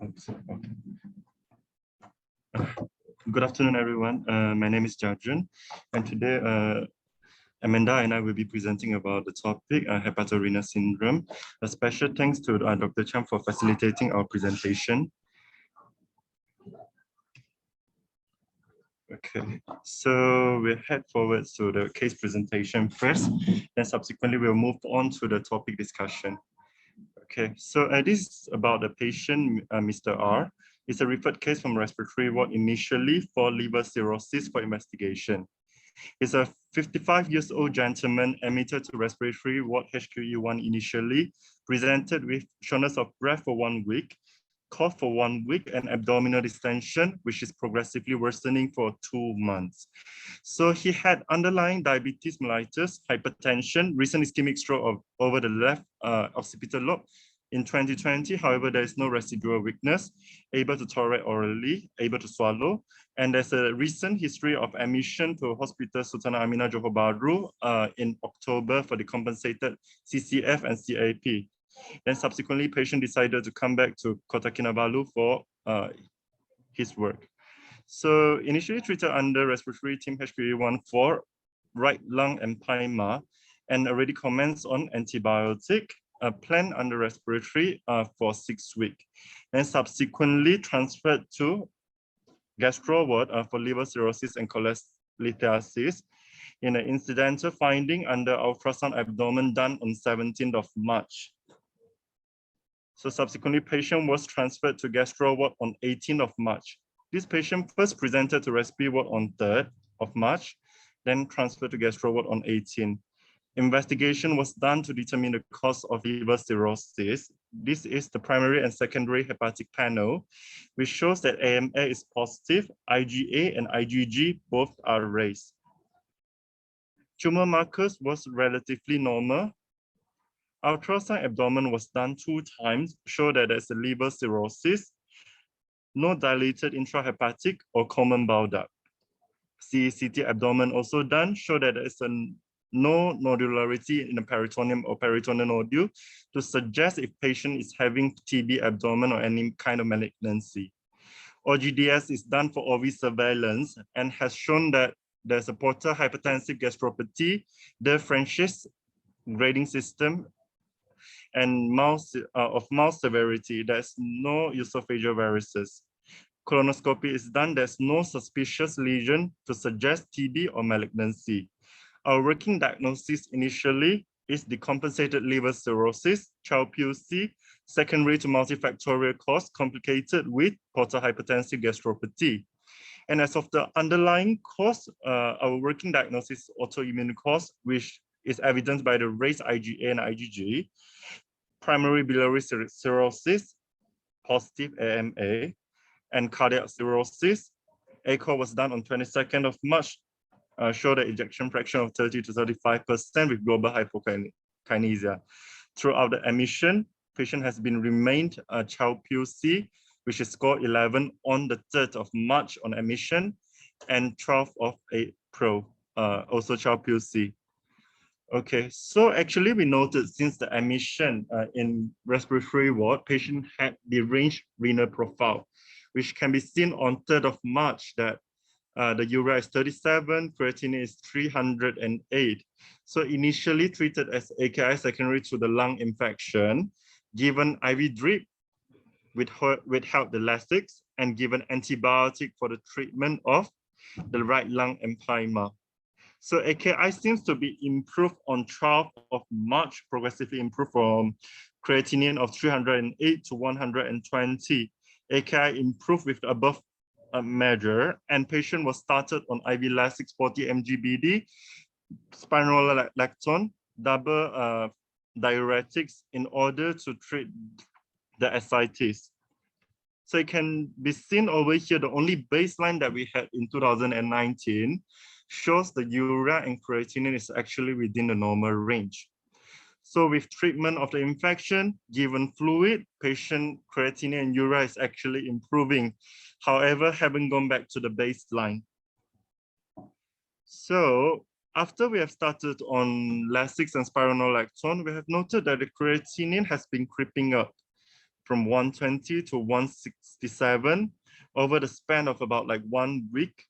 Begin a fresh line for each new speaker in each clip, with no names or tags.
Okay. Good afternoon, everyone. My name is Jajun, and today Amanda and I will be presenting about the topic hepatorenal syndrome. A special thanks to Dr. Cham for facilitating our presentation. Okay, so we'll head forward to the case presentation first, then subsequently we'll move on to the topic discussion. Okay, so this is about the patient, Mr. R. It's a referred case from respiratory ward initially for liver cirrhosis for investigation. He's a 55 years old gentleman admitted to respiratory ward HQE1 initially, presented with shortness of breath for 1 week, cough for 1 week, and abdominal distension, which is progressively worsening for 2 months. So he had underlying diabetes mellitus, hypertension, recent ischemic stroke over the left occipital lobe in 2020. However, there is no residual weakness, able to tolerate orally, able to swallow. And there's a recent history of admission to Hospital Sultan Aminah Johor Bahru in October for the compensated CCF and CAP. Then subsequently, patient decided to come back to Kota Kinabalu for his work. So initially treated under respiratory team HQE1 for right lung empyema and already commenced on antibiotic, planned under respiratory for 6 weeks. And subsequently transferred to gastro ward for liver cirrhosis and cholelithiasis in an incidental finding under ultrasound abdomen done on 17th of March. So subsequently, patient was transferred to gastro ward on 18th of March. This patient first presented to respiratory ward on 3rd of March, then transferred to gastro ward on 18th. Investigation was done to determine the cause of liver cirrhosis. This is the primary and secondary hepatic panel, which shows that AMA is positive, IgA and IgG both are raised. Tumor markers was relatively normal. Ultrasound abdomen was done 2 times, show that there's a liver cirrhosis, no dilated intrahepatic or common bile duct. CT abdomen also done, show that there's no nodularity in the peritoneum or peritoneal nodule to suggest if patient is having TB abdomen or any kind of malignancy. OGDS is done for OV surveillance and has shown that there's a portal hypertensive gastropathy, the French's grading system, and mouse severity. There's no esophageal varices. Colonoscopy is done. There's no suspicious lesion to suggest TB or malignancy. Our working diagnosis initially is decompensated liver cirrhosis, Child-Pugh-C, secondary to multifactorial cause complicated with portal hypertensive gastropathy. And as of the underlying cause, our working diagnosis autoimmune cause, which is evidenced by the raised IgA and IgG, primary biliary cirrhosis, positive AMA, and cardiac cirrhosis. Echo was done on 22nd of March, showed an ejection fraction of 30 to 35% with global hypokinesia. Throughout the admission, patient has been remained Child-Pugh-C, which is score 11 on the 3rd of March on admission, and 12th of April, also Child-Pugh-C. Okay, so actually we noted since the admission in respiratory ward, patient had deranged renal profile, which can be seen on 3rd of March that the urea is 37, creatinine is 308. So initially treated as AKI secondary to the lung infection, given IV drip with withheld elastics, and given antibiotic for the treatment of the right lung empyema. So AKI seems to be improved on 12th of March, progressively improved from creatinine of 308 to 120. AKI improved with the above measure, and patient was started on IV elastics 40 mg/BD, spironolactone, double diuretics in order to treat the ascites. So it can be seen over here, the only baseline that we had in 2019 shows the urea and creatinine is actually within the normal range. So with treatment of the infection, given fluid, patient creatinine and urea is actually improving. However, haven't gone back to the baseline. So after we have started on Lasix and spironolactone, we have noted that the creatinine has been creeping up. from 120 to 167 over the span of about like 1 week.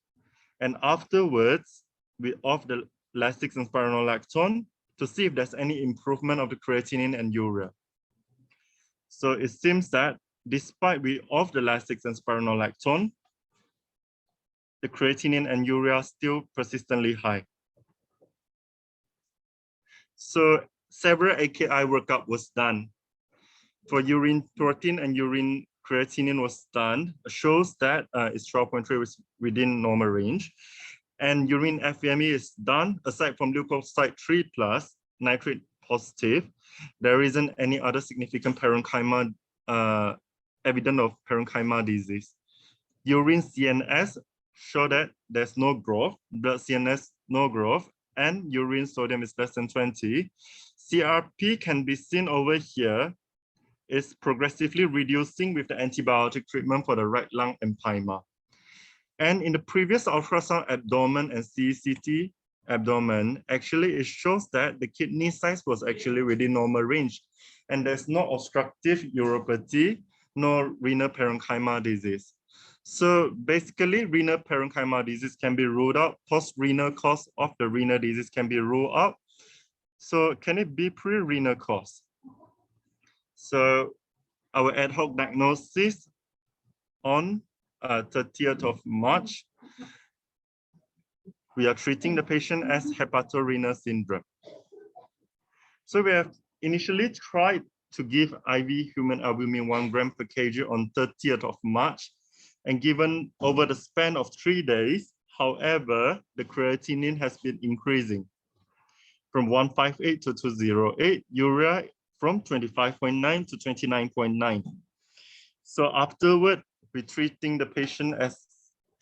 And afterwards, we off the elastics and spironolactone to see if there's any improvement of the creatinine and urea. So it seems that despite we off the elastics and spironolactone, the creatinine and urea are still persistently high. So several AKI workup was done. For urine protein and urine creatinine was done, shows that it's 12.3 was within normal range. And urine FVME is done, aside from leukocyte 3+, nitrate positive, there isn't any other significant parenchyma, evidence of parenchyma disease. Urine CNS show that there's no growth, blood CNS no growth, and urine sodium is less than 20. CRP can be seen over here, is progressively reducing with the antibiotic treatment for the right lung empyema. And in the previous ultrasound abdomen and CCT abdomen, actually it shows that the kidney size was actually within normal range, and there's no obstructive uropathy, no renal parenchyma disease. So basically, renal parenchyma disease can be ruled out. Post-renal cause of the renal disease can be ruled out. So can it be pre-renal cause? So our ad hoc diagnosis on 30th of March, we are treating the patient as hepatorenal syndrome. So we have initially tried to give IV human albumin 1 gram per kg on 30th of March, and given over the span of 3 days. However, the creatinine has been increasing from 158 to 208, urea from 25.9 to 29.9. So afterward, we're treating the patient as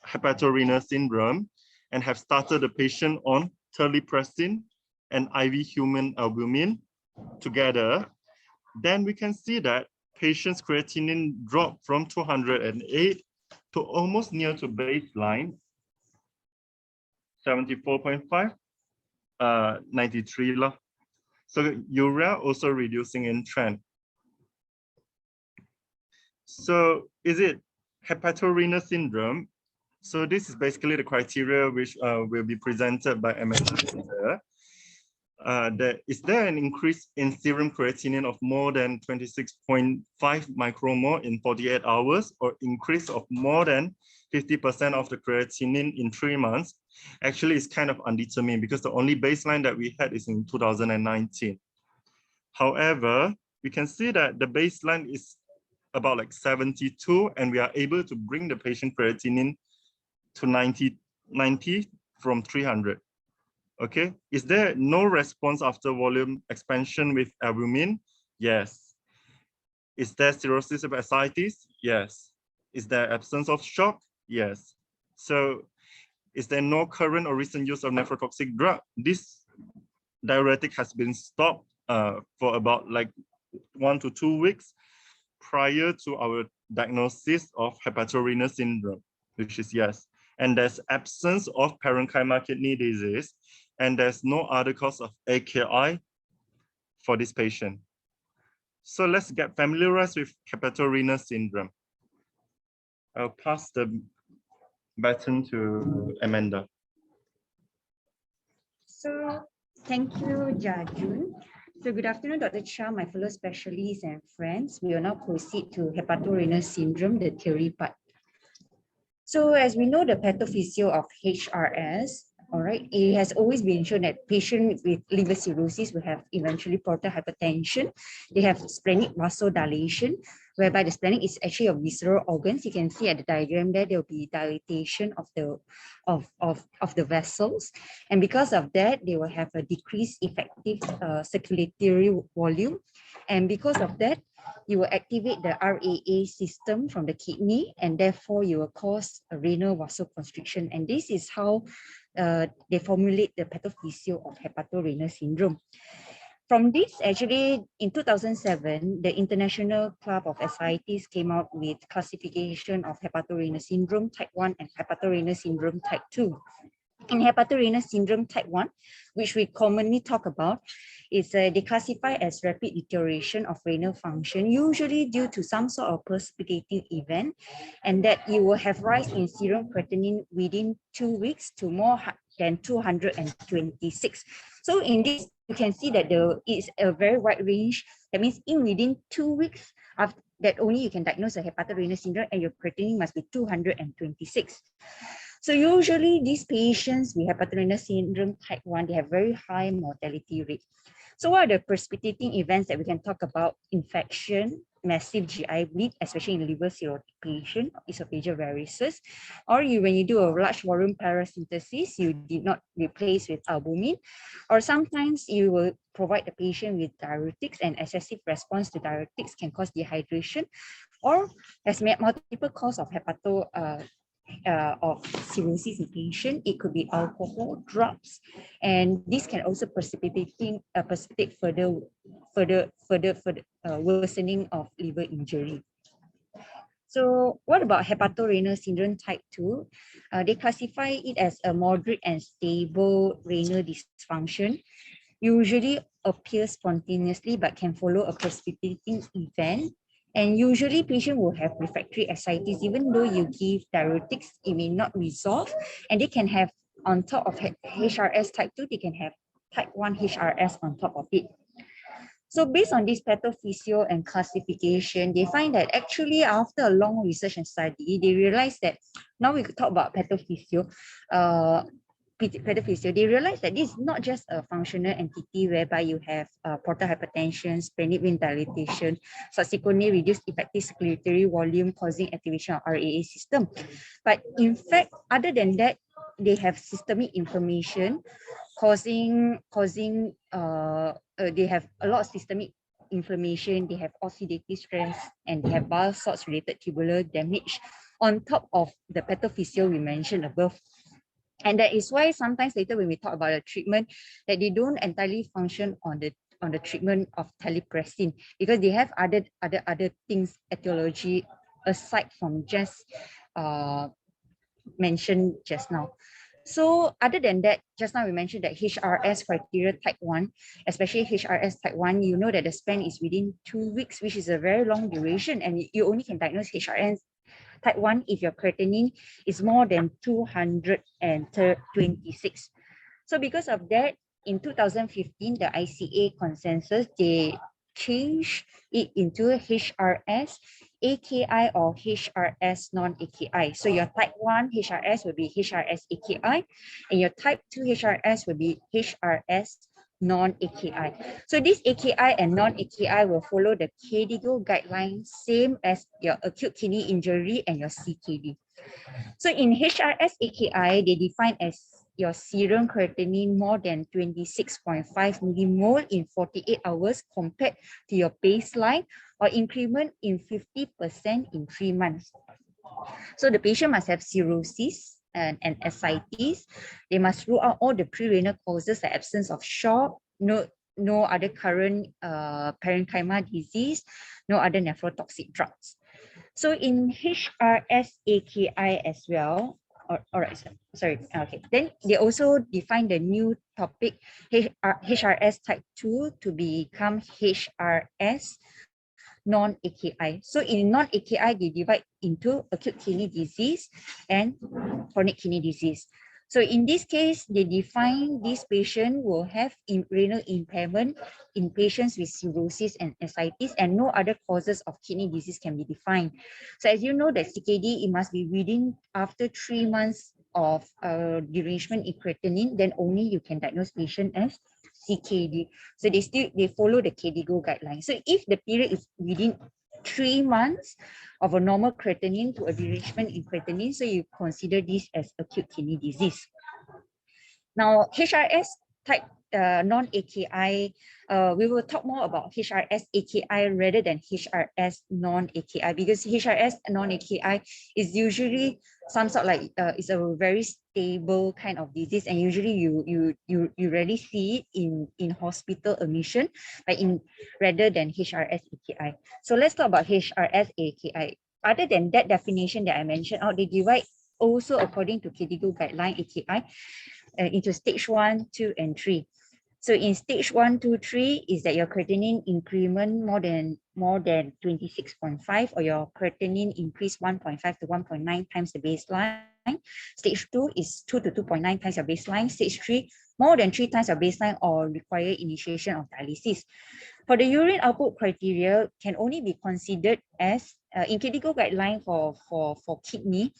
hepatorenal syndrome and have started the patient on terlipressin and IV human albumin together. Then we can see that patient's creatinine dropped from 208 to almost near to baseline, 74.5, 93 lah. So urea also reducing in trend. So is it hepatorenal syndrome? So this is basically the criteria which will be presented by Amanda. Is there an increase in serum creatinine of more than 26.5 micromole in 48 hours, or increase of more than 50% of the creatinine in 3 months? Actually, it's kind of undetermined because the only baseline that we had is in 2019. However, we can see that the baseline is about like 72, and we are able to bring the patient creatinine to 90 from 300. Okay, is there no response after volume expansion with albumin? Yes. Is there cirrhosis of ascites? Yes. Is there absence of shock? Yes. So is there no current or recent use of nephrotoxic drug? This diuretic has been stopped for about like 1 to 2 weeks prior to our diagnosis of hepatorenal syndrome, which is yes. And there's absence of parenchyma kidney disease, and there's no other cause of AKI for this patient. So let's get familiarized with hepatorenal syndrome. I'll pass the baton to Amanda.
So thank you, Jajun. So good afternoon, Dr. Chia, my fellow specialists and friends. We will now proceed to hepatorenal syndrome, the theory part. So as we know, the pathophysio of HRS, all right, it has always been shown that patients with liver cirrhosis will have eventually portal hypertension. They have splenic vasodilation, whereby the splenic is actually a visceral organs. You can see at the diagram there, there will be dilatation of the vessels. And because of that, they will have a decreased effective circulatory volume. And because of that, you will activate the RAA system from the kidney, and therefore you will cause a renal vasoconstriction. And this is how they formulate the pathophysio of hepatorenal syndrome. From this, actually, in 2007, the International Club of Ascites came out with classification of hepatorenal syndrome type 1 and hepatorenal syndrome type 2. In hepatorenal syndrome type 1, which we commonly talk about, is they classify as rapid deterioration of renal function, usually due to some sort of precipitating event, and that you will have rise in serum creatinine within 2 weeks to more than 226. So in this, you can see that there is a very wide range. That means in within 2 weeks, after that only you can diagnose a hepatorenal syndrome and your creatinine must be 226. So usually these patients with hepatorenal syndrome type 1, they have very high mortality rate. So what are the precipitating events that we can talk about? Infection, massive GI bleed, especially in liver cirrhotic patient, esophageal varices, or when you do a large volume paracentesis, you did not replace with albumin, or sometimes you will provide the patient with diuretics, and excessive response to diuretics can cause dehydration, or has multiple cause of of cirrhosis in patient. It could be alcohol, drugs, and this can also precipitate further worsening of liver injury. So what about hepatorenal syndrome type 2? They classify it as a moderate and stable renal dysfunction, usually appears spontaneously but can follow a precipitating event. And usually patient will have refractory ascites. Even though you give diuretics, it may not resolve. And they can have, on top of HRS type 2, they can have type 1 HRS on top of it. So based on this pathophysio and classification, they find that actually after a long research and study, they realize that, now we could talk about pathophysio, they realize that this is not just a functional entity whereby you have portal hypertension, splenic vein dilatation, subsequently reduced effective circulatory volume causing activation of RAA system. But in fact, other than that, they have systemic inflammation causing they have a lot of systemic inflammation, they have oxidative stress, and they have bile salts related tubular damage on top of the pathophysio we mentioned above. And that is why sometimes later when we talk about the treatment, that they don't entirely function on the treatment of telepressin, because they have other things, etiology, aside from just mentioned just now. So other than that, just now we mentioned that HRS criteria type 1, especially HRS type 1, you know that the span is within 2 weeks, which is a very long duration, and you only can diagnose HRS type 1 if your creatinine is more than 226. So because of that, in 2015, the ICA consensus, they changed it into HRS AKI or HRS non-AKI. So your type 1 HRS will be HRS AKI, and your type 2 HRS will be HRS non-AKI. So this AKI and non-AKI will follow the KDIGO guidelines, same as your acute kidney injury and your CKD. So in HRS AKI, they define as your serum creatinine more than 26.5 millimole in 48 hours compared to your baseline, or increment in 50% in 3 months. So the patient must have cirrhosis and ascites. They must rule out all the pre-renal causes, the absence of shock, no other current parenchyma disease, no other nephrotoxic drugs. So in HRS-AKI as well, okay. Then they also define the new topic, HRS type 2, to become HRS non-AKI. So in non-AKI, they divide into acute kidney disease and chronic kidney disease. So in this case, they define this patient will have renal impairment in patients with cirrhosis and ascites, and no other causes of kidney disease can be defined. So as you know that CKD, it must be within after 3 months of derangement in creatinine, then only you can diagnose patient as CKD. So they follow the KDIGO guidelines. So if the period is within 3 months of a normal creatinine to a derangement in creatinine, so you consider this as acute kidney disease. Now, HRS type non-AKI, we will talk more about HRS-AKI rather than HRS non-AKI, because HRS non-AKI is usually some sort like it's a very stable kind of disease, and usually you rarely see it in hospital admission, but rather than HRS-AKI. So let's talk about HRS-AKI. Other than that definition that I mentioned out, they divide also according to KDIGO guideline AKI. into stage 1, 2, and 3. So in stage 1, 2, 3 is that your creatinine increment more than 26.5, or your creatinine increase 1.5 to 1.9 times the baseline. Stage 2 is 2 to 2.9 times your baseline. Stage 3, more than 3 times your baseline or require initiation of dialysis. For the urine output criteria, can only be considered as in clinical guideline for kidney.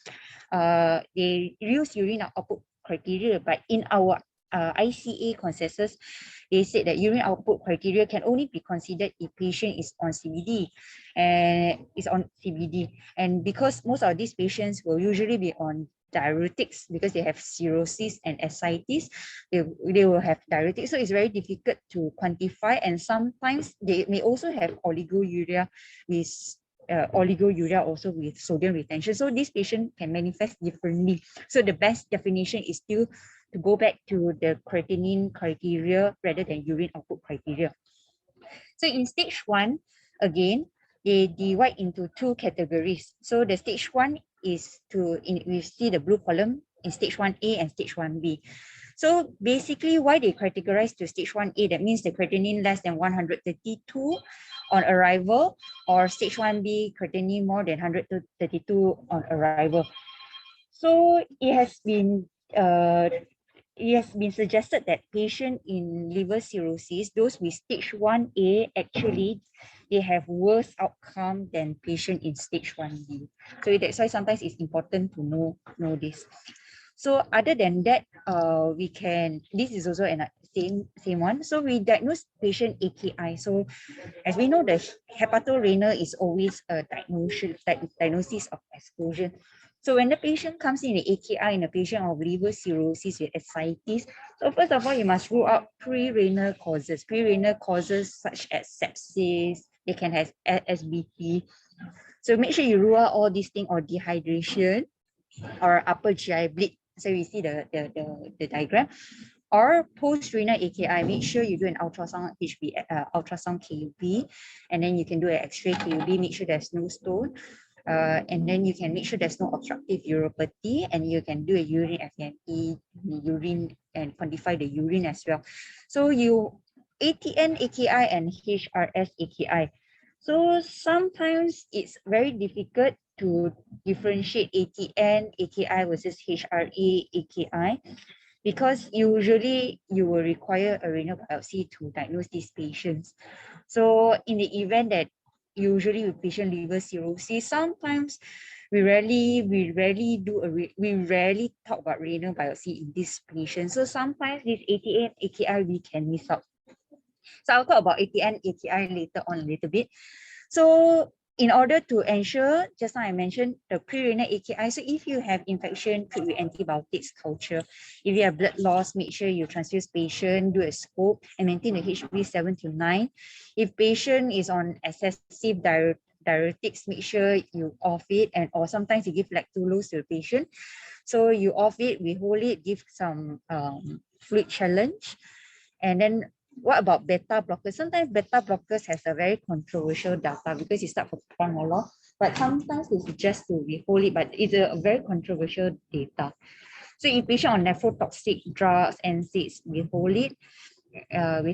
They use urine output criteria, but in our ICA consensus, they said that urine output criteria can only be considered if patient is on CBD, and because most of these patients will usually be on diuretics because they have cirrhosis and ascites, they will have diuretics, so it's very difficult to quantify, and sometimes they may also have oliguria also with sodium retention. So this patient can manifest differently. So the best definition is still to go back to the creatinine criteria rather than urine output criteria. So in stage 1, again, they divide into 2 categories. So the stage 1 is we see the blue column in stage 1A and stage 1B. So basically, why they categorize to stage 1A, that means the creatinine less than 132 on arrival, or stage 1B creatinine more than 132 on arrival. So it has been suggested that patient in liver cirrhosis, those with stage 1A, actually they have worse outcome than patient in stage 1B. So that's why sometimes it's important to know this. So other than that, this is also an same one. So we diagnose patient AKI. So as we know, the hepatorenal is always a diagnosis of exclusion. So when the patient comes in, the AKI in a patient of liver cirrhosis with ascites, so first of all, you must rule out pre-renal causes. Pre-renal causes such as sepsis, they can have SBP. So make sure you rule out all these things, or dehydration, or upper GI bleed. So we see the diagram. Or post-renal AKI, make sure you do an ultrasound ultrasound KUB, and then you can do an X-ray KUB, make sure there's no stone. And then you can make sure there's no obstructive uropathy, and you can do a urine FME, urine, and quantify the urine as well. So ATN AKI and HRS AKI. So sometimes it's very difficult to differentiate ATN AKI versus HRA AKI, because usually you will require a renal biopsy to diagnose these patients. So in the event that usually with patient liver cirrhosis, sometimes we rarely talk about renal biopsy in this patient. So sometimes this ATN AKI we can miss out. So I'll talk about ATN AKI later on a little bit. So in order to ensure, just now I mentioned the pre-renal AKI, so if you have infection, treat with antibiotics culture. If you have blood loss, make sure you transfuse patient, do a scope, and maintain the HB 7 to 9. If patient is on excessive diuretics, make sure you off it, or sometimes you give lactulose to the patient. So you off it, we hold it, give some fluid challenge. And then what about beta blockers? Sometimes beta blockers has a very controversial data because it starts from propranolol, but sometimes they suggest to withhold it, but it's a very controversial data. So if patient on nephrotoxic drugs, NSAIDs, withhold it. And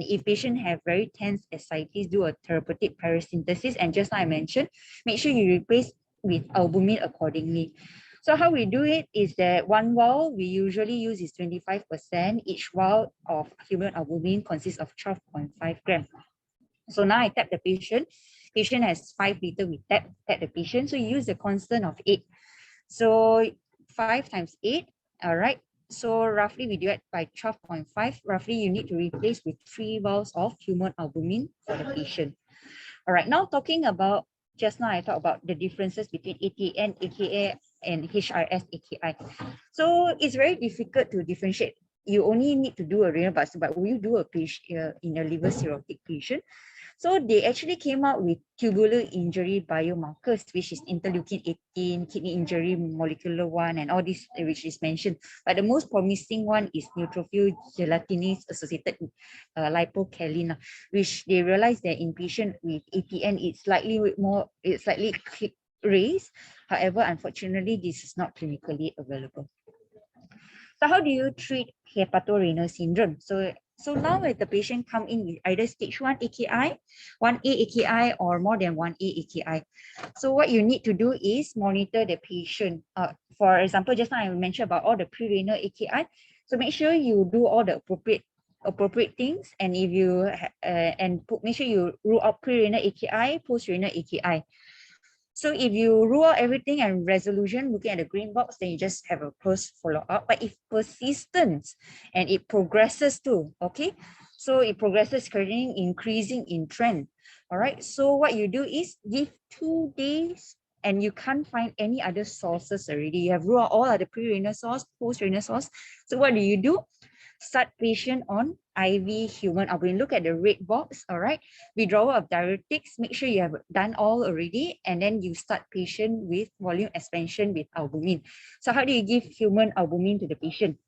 if patient have very tense ascites, do a therapeutic paracentesis. And just like I mentioned, make sure you replace with albumin accordingly. So how we do it is that one vial we usually use is 25%. Each vial of human albumin consists of 12.5 grams. So now I tap the patient. Patient has 5 liters. We tap the patient. So you use the constant of 8. So 5 times 8. All right. So roughly we divide by 12.5. Roughly you need to replace with 3 vials of human albumin for the patient. All right. Now talking about, just now I talked about the differences between ATN, AKA, and HRS AKI. So it's very difficult to differentiate. You only need to do a renal biopsy, but will you do a patient in a liver cirrhotic patient? So they actually came out with tubular injury biomarkers, which is interleukin 18, kidney injury molecular 1, and all this which is mentioned. But the most promising one is neutrophil gelatinase associated lipocalin, which they realized that in patient with ATN, it's slightly raised. However, unfortunately, this is not clinically available. So how do you treat hepatorenal syndrome? So now if the patient come in with either stage 1 AKI, 1A AKI, or more than 1A AKI. So what you need to do is monitor the patient. For example, just now I mentioned about all the pre-renal AKI. So make sure you do all the appropriate things, and if you make sure you rule out pre-renal AKI, post-renal AKI. So if you rule out everything and resolution, looking at the green box, then you just have a close follow-up. But if persistence and it progresses too, okay? So it progresses, creating increasing in trend. All right. So what you do is give 2 days and you can't find any other sources already. You have ruled out all other pre-renal source, post-renal source. So what do? Start patient on IV human albumin. Look at the red box, all right? Withdrawal of diuretics, make sure you have done all already, and then you start patient with volume expansion with albumin. So how do you give human albumin to the patient?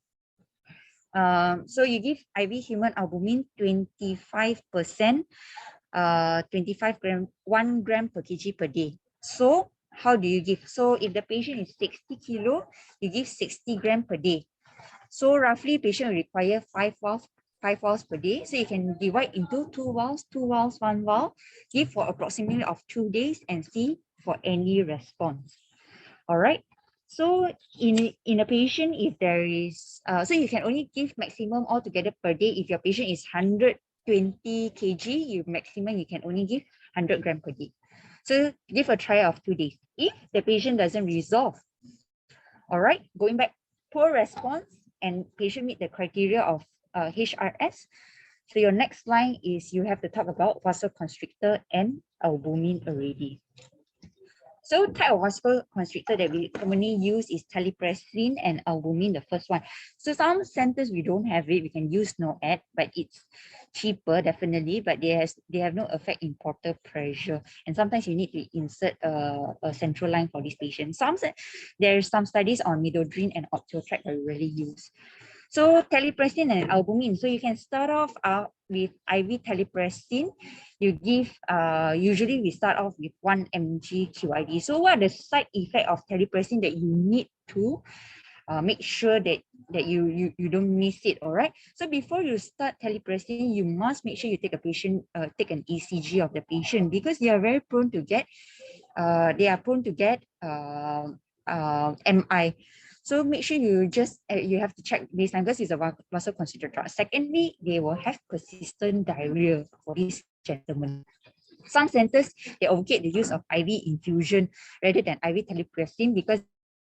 So you give IV human albumin 25%, 25 gram, 1 gram per kg per day. So how do you give? So if the patient is 60 kilo, you give 60 gram per day. So roughly patient will require 5 vials per day. So you can divide into 2 vials, 1 vial, give for approximately of 2 days and see for any response. All right. So in a patient, if there is, so you can only give maximum altogether per day. If your patient is 120 kg, maximum you can only give 100 gram per day. So give a trial of 2 days. If the patient doesn't resolve, all right, going back, poor response and patient meet the criteria of HRS. So your next line is you have to talk about vasoconstrictor and albumin already. So type of vasoconstrictor that we commonly use is telepressin and albumin, the first one. So some centers we don't have it, we can use NOAD, but it's cheaper definitely, but they have no effect in portal pressure. And sometimes you need to insert a central line for this patient. There's some studies on midodrine and Optiotrack that we really use. So telepressin and albumin. So you can start off with IV telepressin. You give, usually we start off with 1 mg QID. So what are the side effect of telepressin that you need to make sure that you don't miss it, all right? So before you start telepressin, you must make sure you take an ECG of the patient, because they are very prone to get, MI. So make sure you you have to check baseline, because it's a vasoconstrictor drug. Secondly, they will have persistent diarrhea for this gentleman. Some centers, they advocate the use of IV infusion rather than IV telepressin, because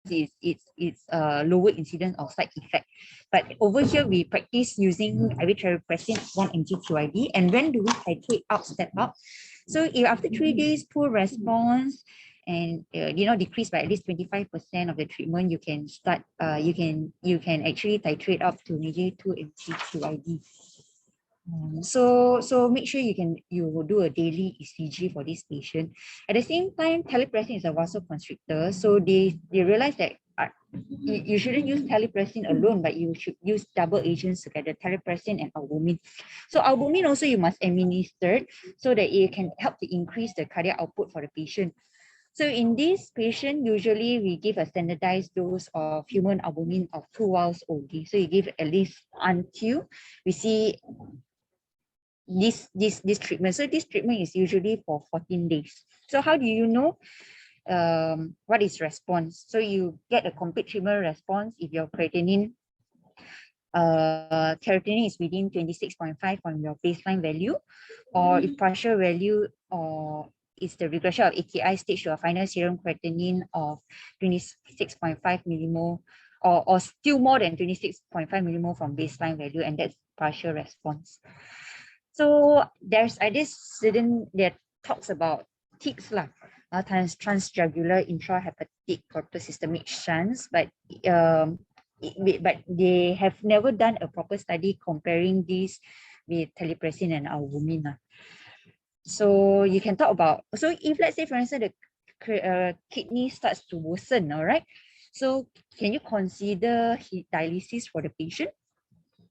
it's lower incidence of side effect. But over here, we practice using IV telepressin 1 mg QID. And when do we titrate up, step up? So if after 3 days, poor response, and decrease by at least 25% of the treatment, you can start, you can actually titrate up to maybe 2 mg QID. So make sure you will do a daily ECG for this patient. At the same time, telepressin is a vasoconstrictor, so they realize that you shouldn't use telepressin alone, but you should use double agents together, telepressin and albumin. So albumin also you must administer so that it can help to increase the cardiac output for the patient. So in this patient, usually we give a standardized dose of human albumin of 2 vials only. So you give at least until we see this treatment. So this treatment is usually for 14 days. So how do you know what is response? So you get a complete treatment response if your creatinine is within 26.5 from your baseline value, or if partial value or is the regression of AKI stage to a final serum creatinine of 26.5 millimole, or still more than 26.5 millimole from baseline value, and that's partial response. So there's this student that talks about TICs lah, transjugular intrahepatic portosystemic shunts, but they have never done a proper study comparing this with telepressin and albumin. So you can talk about, so if let's say for instance the kidney starts to worsen, all right, so can you consider dialysis for the patient?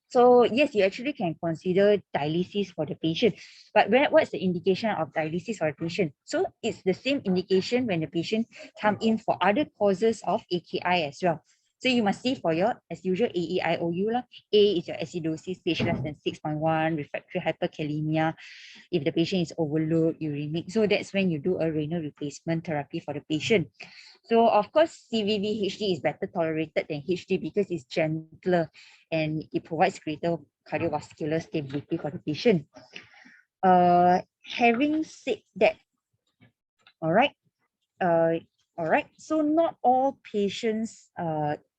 So yes, you actually can consider dialysis for the patient, but what's the indication of dialysis for a patient? So it's the same indication when the patient come in for other causes of AKI as well. So you must see for your, as usual, AEIOU lah. A is your acidosis, stage less than 6.1, refractory hyperkalemia. If the patient is overload, uremic. So that's when you do a renal replacement therapy for the patient. So of course, CVV HD is better tolerated than HD because it's gentler and it provides greater cardiovascular stability for the patient. Having said that, all right, so not all patients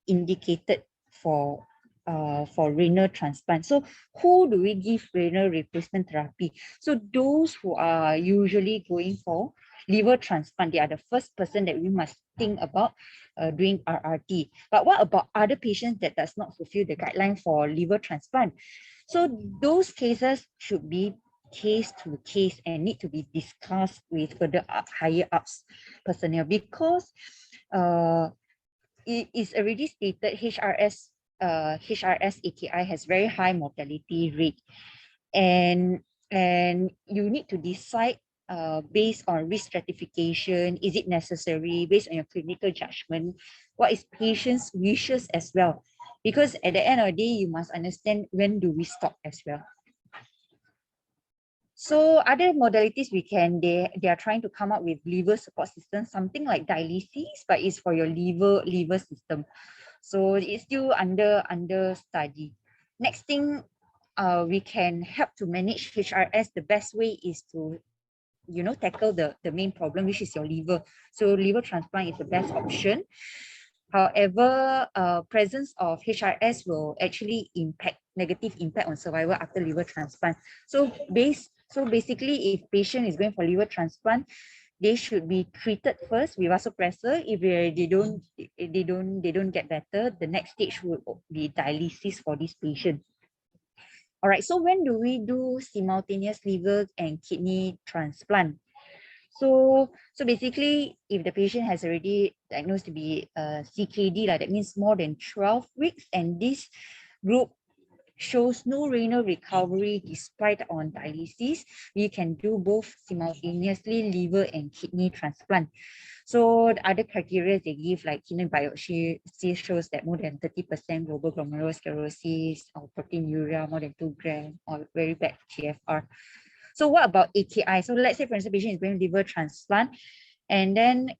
indicated for renal transplant. So who do we give renal replacement therapy? So those who are usually going for liver transplant, they are the first person that we must think about doing RRT. But what about other patients that does not fulfill the guideline for liver transplant? So those cases should be case to case and need to be discussed with further higher ups personnel, because it is already stated HRS AKI has very high mortality rate, and you need to decide based on risk stratification. Is it necessary based on your clinical judgment? What is patient's wishes as well? Because at the end of the day, you must understand when do we stop as well. So other modalities they are trying to come up with liver support system, something like dialysis, but it's for your liver system. So it's still under study. Next thing, we can help to manage HRS. The best way is to, tackle the main problem, which is your liver. So liver transplant is the best option. However, presence of HRS will actually negative impact on survival after liver transplant. So basically, if patient is going for liver transplant, they should be treated first with vasopressor. If they don't get better, the next stage would be dialysis for this patient. All right. So when do we do simultaneous liver and kidney transplant? So basically, if the patient has already diagnosed to be CKD, that means more than 12 weeks, and this group shows no renal recovery despite on dialysis, we can do both simultaneously liver and kidney transplant. So the other criteria they give, like kidney biopsy shows that more than 30% global glomerulosclerosis or proteinuria more than 2 grams or very bad GFR. So what about AKI? So let's say, for instance, patient is going liver transplant, and then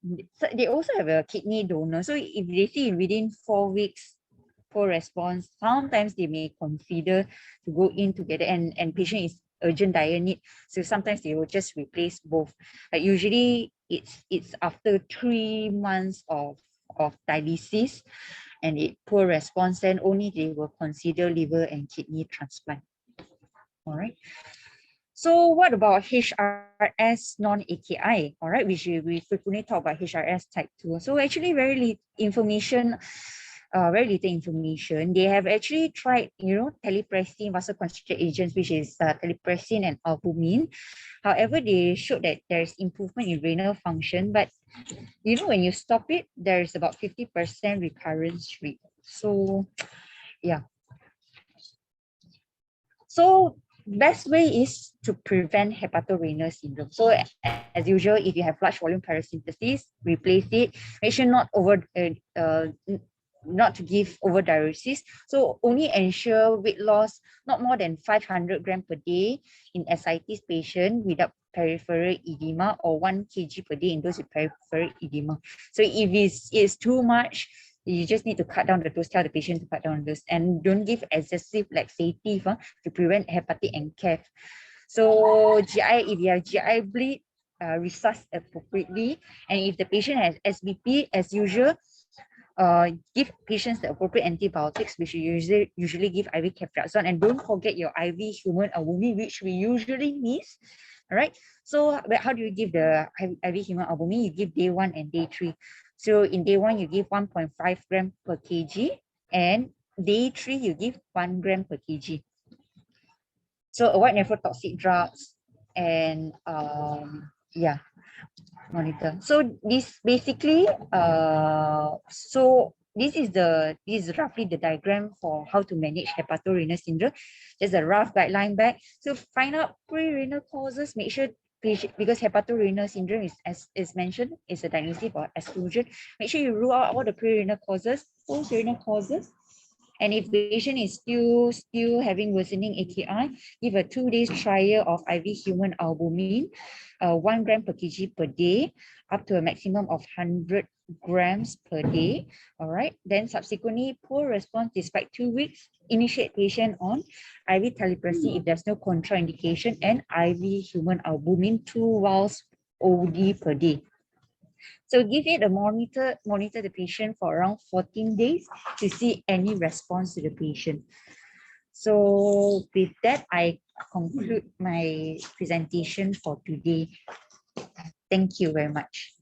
they also have a kidney donor. So if they see within 4 weeks poor response, sometimes they may consider to go in together, and patient is urgent dire need. So sometimes they will just replace both. Like usually it's after 3 months of dialysis and poor response, then only they will consider liver and kidney transplant. All right. So what about HRS non-AKI? All right, we frequently talk about HRS type 2. So actually very little information. They have actually tried, telepressin vasoconstrictor agents, which is telepressin and albumin. However, they showed that there's improvement in renal function, but when you stop it, there's about 50% recurrence rate. So yeah. So best way is to prevent hepatorenal syndrome. So as usual, if you have large volume paracentesis, replace it. Make sure not to give over diuresis. So only ensure weight loss not more than 500 grams per day in ascites patient without peripheral edema, or 1 kg per day in those with peripheral edema. So if it's too much, you just need to cut down the dose, tell the patient to cut down the dose, and don't give excessive laxative to prevent hepatic NCAF. So GI, if you have GI bleed, resusc appropriately. And if the patient has SBP, as usual, give patients the appropriate antibiotics, which you usually give IV ceftriaxone, and don't forget your IV human albumin, which we usually miss. All right. So how do you give the IV human albumin? You give day 1 and day 3. So in day 1, you give 1.5 gram per kg, and day 3, you give 1 gram per kg. So avoid nephrotoxic drugs, and monitor. So this basically, this is roughly the diagram for how to manage hepatorenal syndrome. There's a rough guideline back. So find out pre-renal causes. Make sure because hepatorenal syndrome is, as is mentioned, is a diagnosis or exclusion. Make sure you rule out all the pre-renal causes, post-renal causes. And if the patient is still having worsening AKI, give a 2 days trial of IV human albumin, 1 gram per kg per day, up to a maximum of 100 grams per day. All right. Then subsequently, poor response despite 2 weeks, initiate patient on IV telepressin if there's no contraindication, and IV human albumin 2 vials OD per day. So give it a monitor the patient for around 14 days to see any response to the patient. So with that, I conclude my presentation for today. Thank you very much.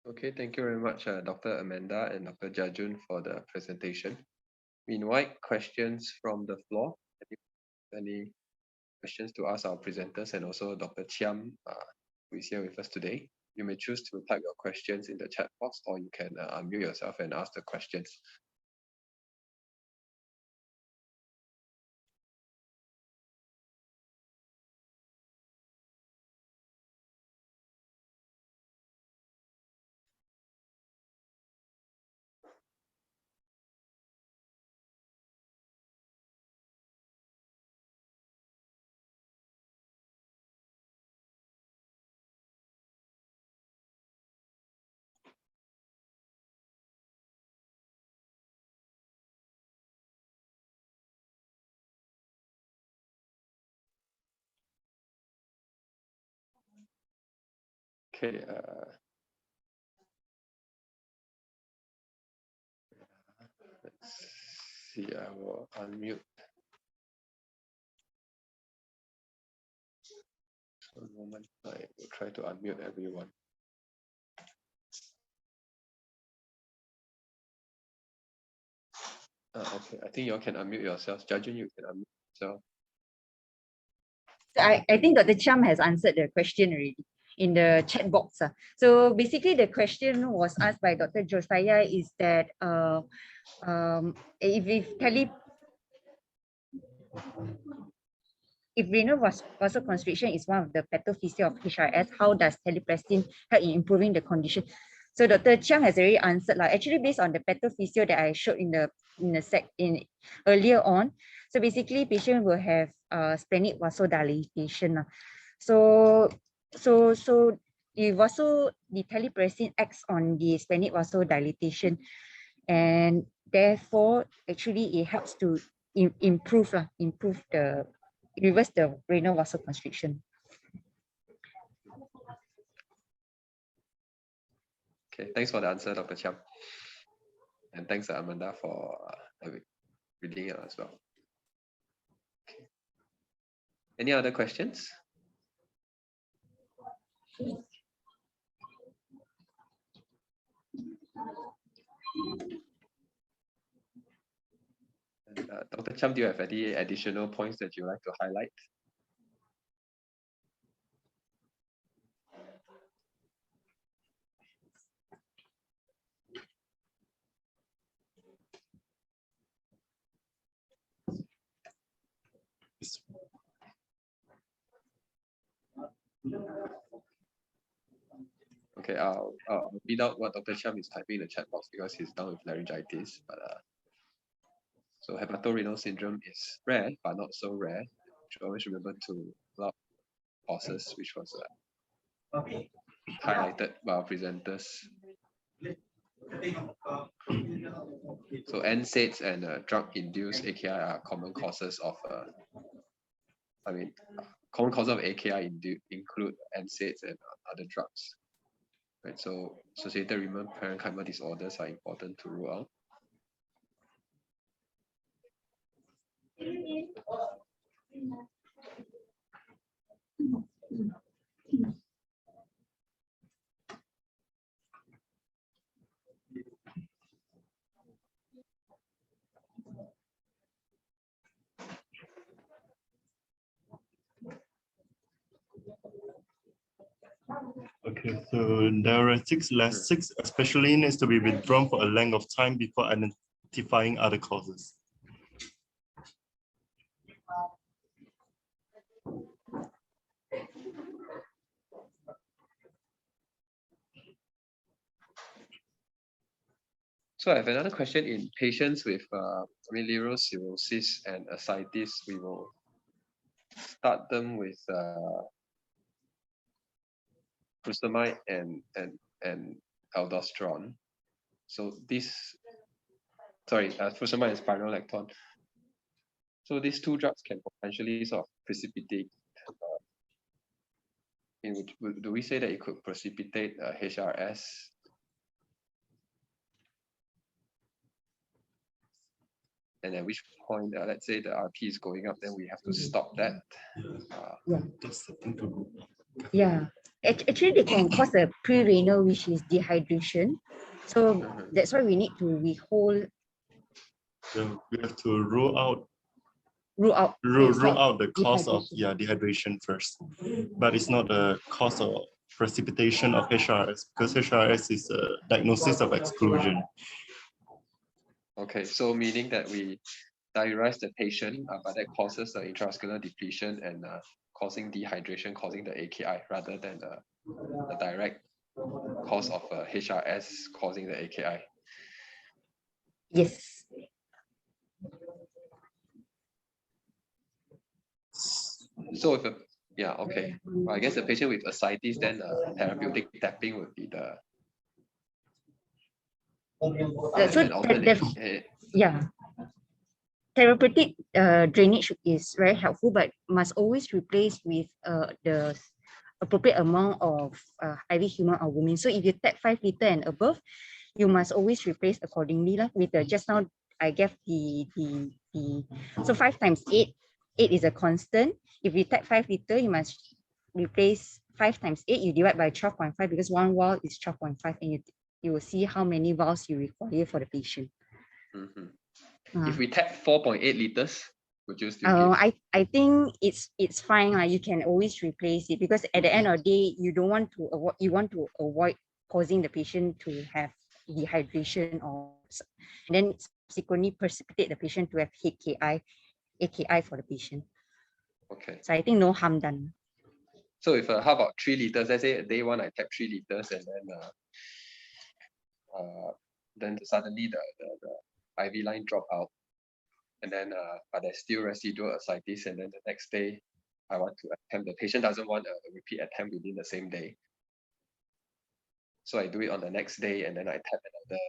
Okay, thank you very much, Dr. Amanda and Dr. Jajun for the presentation. We invite questions from the floor. Any questions to ask our presenters and also Dr. Chiam, who is here with us today. You may choose to type your questions in the chat box, or you can unmute yourself and ask the questions. Okay, let's see, I will unmute. For a moment, I will try to unmute everyone. Okay, I think you all can unmute yourselves. Jajun, you can unmute yourself.
So I think Dr. Chiam has answered the question already in the chat box. So basically the question was asked by Dr. Josiah is that if renal vasoconstriction is one of the pathophysia of HRS, how does telepressin help in improving the condition? So Dr. Chiang has already answered, actually based on the pathophysio that I showed earlier on. So basically, patient will have splenic vasodilation. So the telepressin acts on the splenic vasodilation, and therefore actually it helps to reverse the renal vasoconstriction.
Okay, thanks for the answer, Dr. Chiam. And thanks, Amanda, for reading it as well. Okay. Any other questions? And, Dr. Chiam, do you have any additional points that you'd like to highlight? Okay, I'll read out what Dr. Chiam is typing in the chat box because he's down with laryngitis. But so hepatorenal syndrome is rare, but not so rare. You should always remember to allow causes, which was highlighted by our presenters. So NSAIDs and drug-induced AKI are common causes of common causes of AKI include NSAIDs and other drugs. Right, so associated renal parenchyma disorders are important to rule out.
Okay, so diuretics, Lasix especially needs to be withdrawn for a length of time before identifying other causes.
So I have another question in patients with biliary cirrhosis and ascites. We will start them with furosemide and aldosterone. So this, sorry, furosemide and spironolactone. So these two drugs can potentially sort of precipitate. Do we say that it could precipitate HRS? And at which point, let's say the RP is going up, then we have to stop that.
Yeah.
That's the thing to do.
Yeah. Actually, they can cause a pre-renal, which is dehydration. So that's why we need to withhold,
So we have to rule out
rule out
the cause of dehydration first, but it's not the cause of precipitation of HRS, because HRS is a diagnosis of exclusion.
Okay, so meaning that we diurese the patient, but that causes the intravascular depletion and causing dehydration, causing the AKI, rather than the direct cause of HRS causing the AKI.
Yes.
So if okay. Well, I guess the patient with ascites, then therapeutic tapping would be the
therapeutic drainage is very helpful, but must always replace with the appropriate amount of IV human albumin. So if you tap 5 liter and above, you must always replace accordingly with the just now I gave the so 5 times 8 is a constant. If you tap 5 liter, you must replace 5 times 8, you divide by 12.5 because one vial is 12.5, and you will see how many vials you require for the patient.
If we tap 4.8 liters, would you still give?
I think it's fine. You can always replace it, because at the end of the day, you don't want to avoid, you want to avoid causing the patient to have dehydration, or and then subsequently precipitate the patient to have AKI for the patient.
Okay.
So I think no harm done.
So if how about 3 liters? Let's say day one I tap 3 liters, and then suddenly the IV line drop out, and then but there's still residual ascites, and then the next day I want to attempt. The patient doesn't want a repeat attempt within the same day, so I do it on the next day, and then I tap another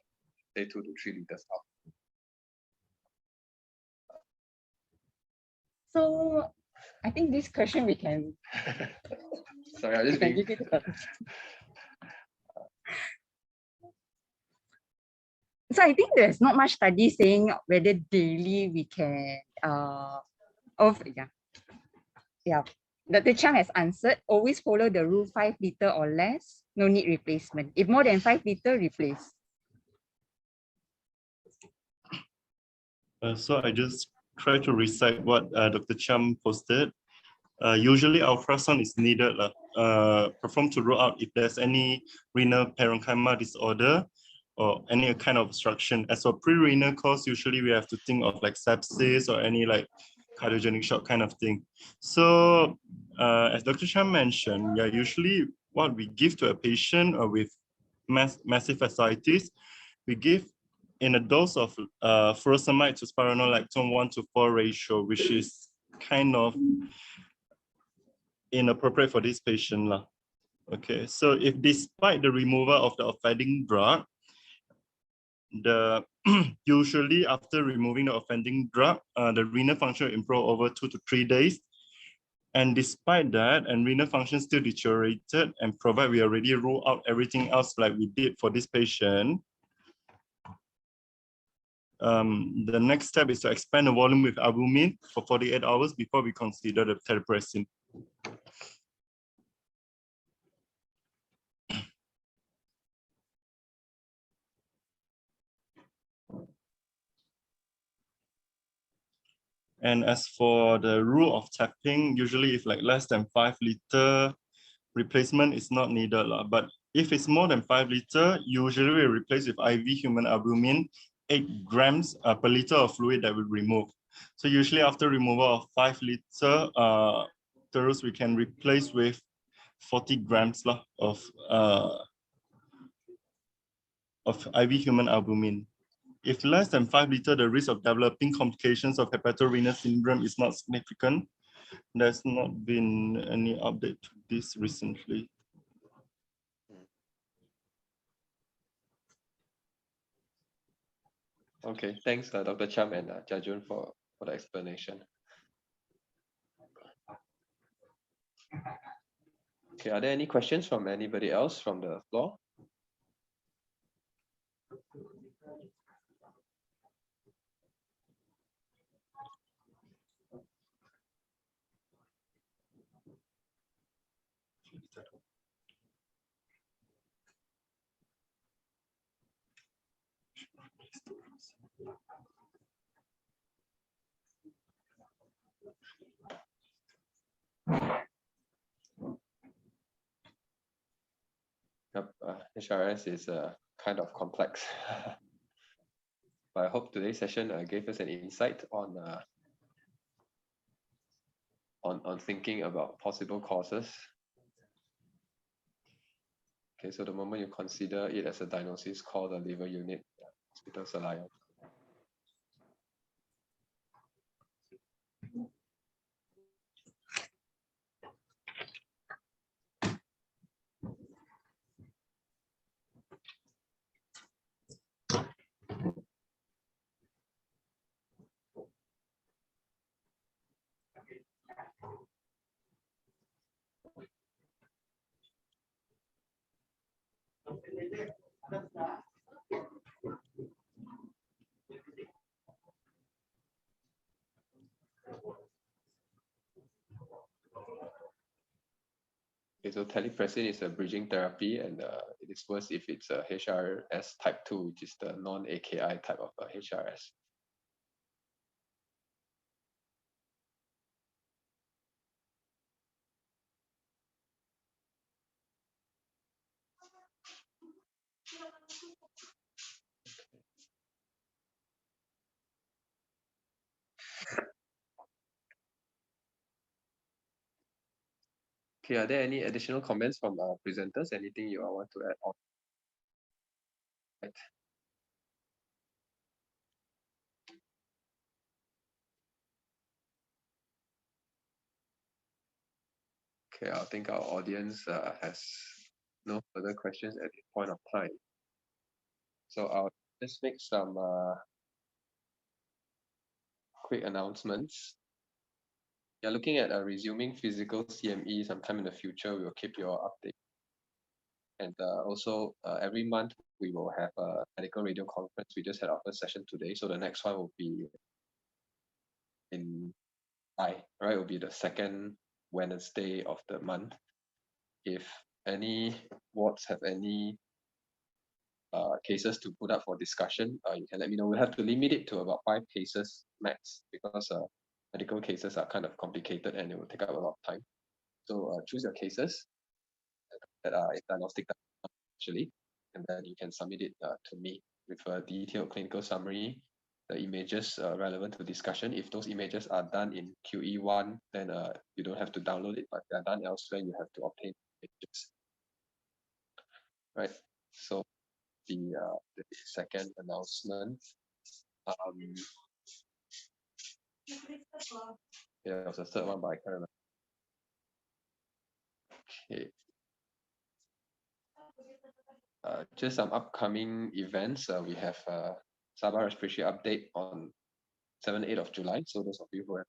day 2 to 3 liters out.
So I think this question we can.
Sorry, I'm just being.
So I think there's not much study saying whether daily we can Dr. Chang has answered, always follow the rule 5 liter or less, no need replacement. If more than 5 liter, replace.
So I just try to recite what Dr. Chang posted. Usually ultrasound is needed performed to rule out if there's any renal parenchyma disorder or any kind of obstruction. As for pre-renal cause, usually we have to think of like sepsis or any like cardiogenic shock kind of thing. So as Dr. Chan mentioned, usually what we give to a patient with massive ascites, we give in a dose of furosemide to spironolactone 1:4 ratio, which is kind of inappropriate for this patient. Okay, so if despite the removal of the offending drug, usually after removing the offending drug, the renal function will improve over 2 to 3 days. And despite that, and renal function still deteriorated, and provided we already rule out everything else like we did for this patient, the next step is to expand the volume with albumin for 48 hours before we consider the terlipressin. And as for the rule of tapping, usually if like less than 5 liter, replacement is not needed. But if it's more than 5 liter, usually we replace with IV human albumin, 8 grams per liter of fluid that we remove. So usually after removal of 5 liter terus, we can replace with 40 grams of IV human albumin. If less than 5 liter, the risk of developing complications of hepatorenal syndrome is not significant. There's not been any update to this recently.
Okay, thanks, Dr. Cham and Jajun for the explanation. Okay, are there any questions from anybody else from the floor? Yep, HRS is kind of complex. But I hope today's session gave us an insight on thinking about possible causes. Okay, so the moment you consider it as a diagnosis, call the liver unit, hospital Selayang. Okay, so telepressin is a bridging therapy, and it is worse if it's a HRS type 2, which is the non-AKI type of HRS. Okay, are there any additional comments from our presenters? Anything you all want to add on? Right. Okay, I think our audience has no further questions at this point of time. So I'll just make some quick announcements. You're looking at resuming physical CME sometime in the future. We will keep you all updated. And also every month we will have a medical radio conference. We just had our first session today. So the next one will be in July, right? It will be the second Wednesday of the month. If any wards have any cases to put up for discussion, you can let me know. We'll have to limit it to about 5 cases max because medical cases are kind of complicated and it will take up a lot of time. So choose your cases that are diagnostic actually, and then you can submit it to me with a detailed clinical summary, the images relevant to discussion. If those images are done in QE1, then you don't have to download it, but if they are done elsewhere, you have to obtain images. Right, so the second announcement. Yeah, there was a third one, but I can't remember. Okay. Just some upcoming events. We have Sabah Respiratory Update on 7-8 of July. So those of you who are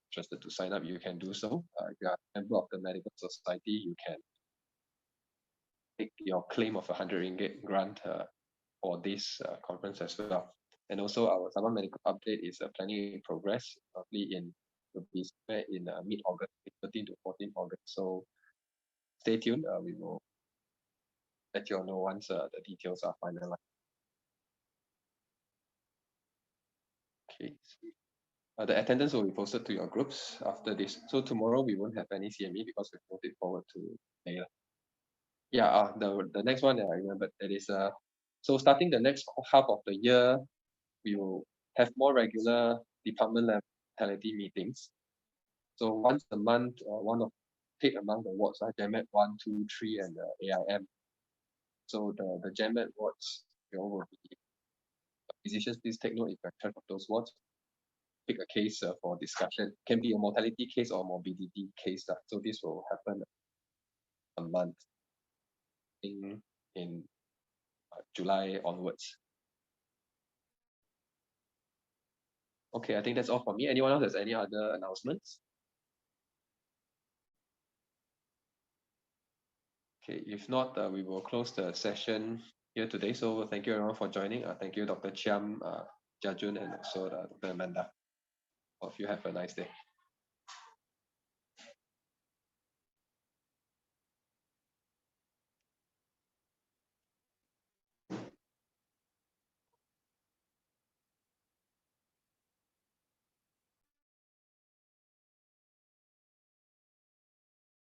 interested to sign up, you can do so. If you are a member of the Medical Society, you can take your claim of 100 ringgit grant for this conference as well. And also our Sabah Medical Update is planning in progress, probably will be in mid-August, 13 to 14 August. So stay tuned. We will let you all know once the details are finalized. Okay. The attendance will be posted to your groups after this. So tomorrow we won't have any CME because we moved it forward to later. Yeah, the next one that I remembered, that is so starting the next half of the year, we will have more regular department level mortality meetings. So once a month, one of pick among the wards, GEMET 1, 2, 3, and AIM. So the GEMET wards, will be physicians, please take note if you're in charge of those wards. Pick a case for discussion. Can be a mortality case or morbidity case. So this will happen a month in July onwards. Okay, I think that's all for me. Anyone else has any other announcements? Okay, if not, we will close the session here today. So thank you everyone for joining. Thank you, Dr. Chiam, Jajun, and also Dr. Amanda. Hope you have a nice day.